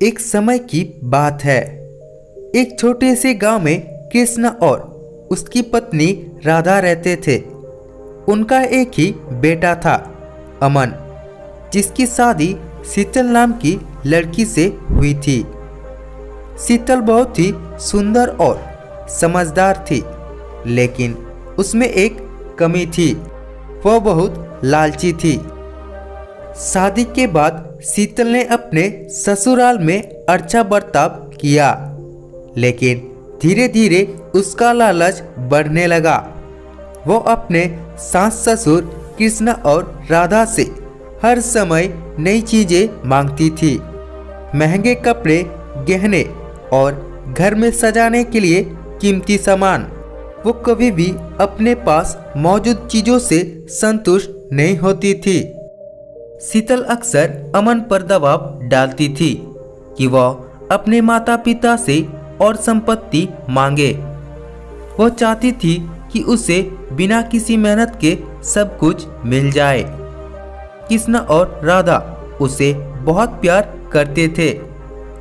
एक समय की बात है। एक छोटे से गांव में कृष्ण और उसकी पत्नी राधा रहते थे। उनका एक ही बेटा था, अमन, जिसकी शादी शीतल नाम की लड़की से हुई थी। शीतल बहुत ही सुंदर और समझदार थी, लेकिन उसमें एक कमी थी, वह बहुत लालची थी। शादी के बाद शीतल ने अपने ससुराल में अच्छा बर्ताव किया, लेकिन धीरे धीरे उसका लालच बढ़ने लगा। वो अपने सास ससुर कृष्ण और राधा से हर समय नई चीजें मांगती थी, महंगे कपड़े, गहने और घर में सजाने के लिए कीमती सामान। वो कभी भी अपने पास मौजूद चीजों से संतुष्ट नहीं होती थी। शीतल अक्सर अमन पर दबाव डालती थी कि वह अपने माता पिता से और संपत्ति मांगे। वह चाहती थी कि उसे बिना किसी मेहनत के सब कुछ मिल जाए। कृष्ण और राधा उसे बहुत प्यार करते थे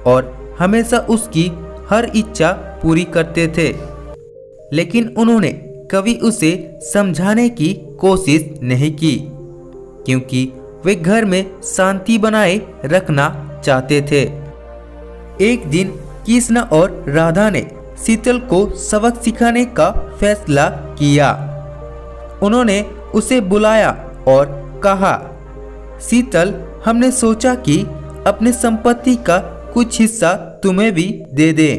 और हमेशा उसकी हर इच्छा पूरी करते थे, लेकिन उन्होंने कभी उसे समझाने की कोशिश नहीं की, क्योंकि वे घर में शांति बनाए रखना चाहते थे। एक दिन कृष्ण और राधा ने शीतल को सबक सिखाने का फैसला किया। उन्होंने उसे बुलाया और कहा, शीतल, हमने सोचा कि अपने संपत्ति का कुछ हिस्सा तुम्हें भी दे दें,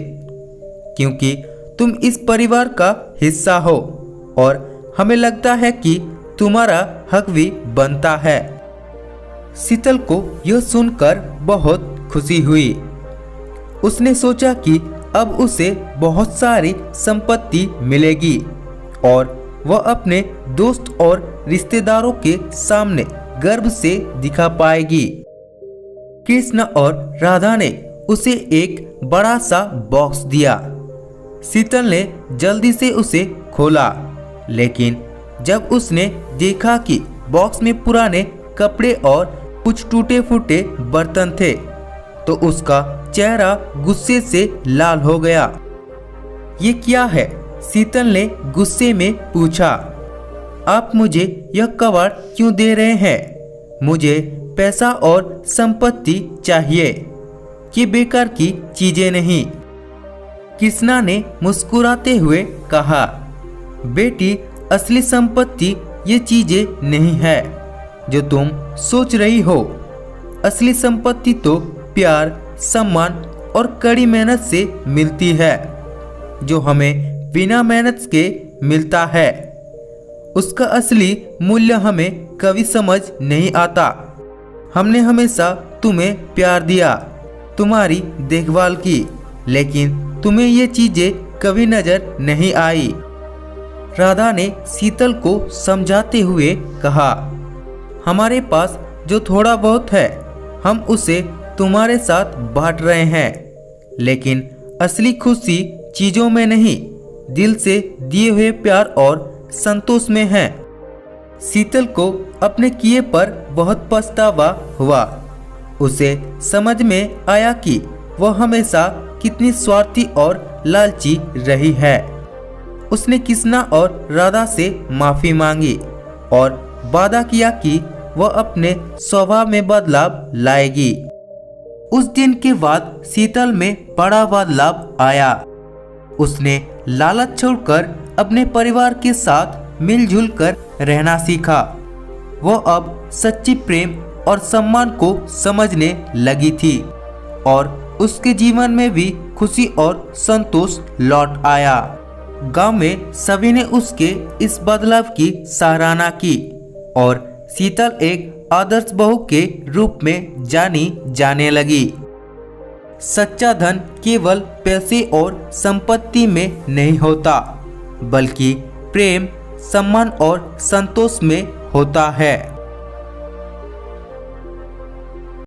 क्योंकि तुम इस परिवार का हिस्सा हो और हमें लगता है कि तुम्हारा हक भी बनता है। शीतल को यह सुनकर बहुत खुशी हुई। उसने सोचा कि अब उसे बहुत सारी संपत्ति मिलेगी और वह अपने दोस्त और रिश्तेदारों के सामने गर्व से दिखा पाएगी। कृष्ण और राधा ने उसे एक बड़ा सा बॉक्स दिया। शीतल ने जल्दी से उसे खोला, लेकिन जब उसने देखा कि बॉक्स में पुराने कपड़े और कुछ टूटे फूटे बर्तन थे, तो उसका चेहरा गुस्से से लाल हो गया। ये क्या है? शीतल ने गुस्से में पूछा। आप मुझे यह कबाड़ क्यों दे रहे हैं? मुझे पैसा और संपत्ति चाहिए, ये बेकार की चीजें नहीं। कृष्णा ने मुस्कुराते हुए कहा, बेटी, असली संपत्ति ये चीजें नहीं है जो तुम सोच रही हो। असली संपत्ति तो प्यार, सम्मान और कड़ी मेहनत से मिलती है, जो हमें बिना मेहनत के मिलता है। उसका असली मूल्य हमें कभी समझ नहीं आता। हमने हमेशा तुम्हें प्यार दिया, तुम्हारी देखभाल की, लेकिन तुम्हें ये चीजें कभी नजर नहीं आई। राधा ने शीतल को समझाते हुए कहा, हमारे पास जो थोड़ा बहुत है, हम उसे तुम्हारे साथ बांट रहे हैं, लेकिन असली खुशी चीजों में नहीं, दिल से दिए हुए प्यार और संतोष में है। शीतल को अपने किए पर बहुत पछतावा हुआ। उसे समझ में आया कि वह हमेशा कितनी स्वार्थी और लालची रही है। उसने कृष्णा और राधा से माफी मांगी और वादा किया कि वह अपने स्वभाव में बदलाव लाएगी। उस दिन के बाद शीतल में बड़ा बदलाव आया। उसने लालच छोड़कर अपने परिवार के साथ मिलजुल कर रहना सीखा। वह अब सच्ची प्रेम और सम्मान को समझने लगी थी और उसके जीवन में भी खुशी और संतोष लौट आया। गांव में सभी ने उसके इस बदलाव की सराहना की और शीतल एक आदर्श बहू के रूप में जानी जाने लगी। सच्चा धन केवल पैसे और संपत्ति में नहीं होता, बल्कि प्रेम, सम्मान और संतोष में होता है।